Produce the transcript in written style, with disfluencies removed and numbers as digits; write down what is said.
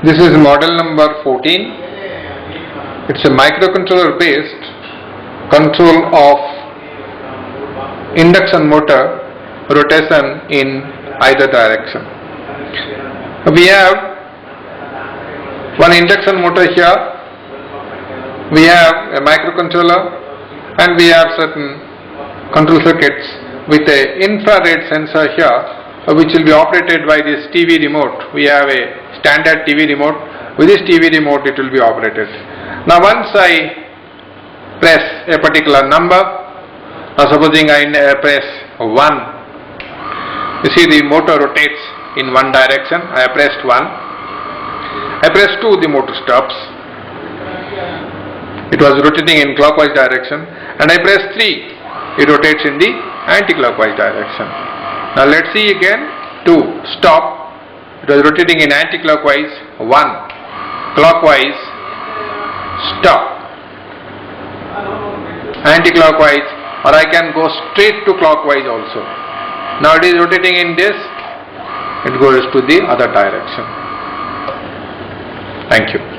This is model number 14. It's a microcontroller based control of induction motor rotation in either direction. We have one induction motor here, we have a microcontroller, and we have certain control circuits with a infrared sensor here which will be operated by this TV remote. We have a standard TV remote. With this TV remote it will be operated. Now once I press a particular number, now supposing I press 1, you see the motor rotates in one direction. I pressed 1. I press 2, the motor stops. It was rotating in clockwise direction. And I press 3, it rotates in the anti-clockwise direction. Now let's see again. 2, stop. It was rotating in anti-clockwise. 1, clockwise, stop. Anti-clockwise, or I can go straight to clockwise also. Now it is rotating in this, it goes to the other direction. Thank you.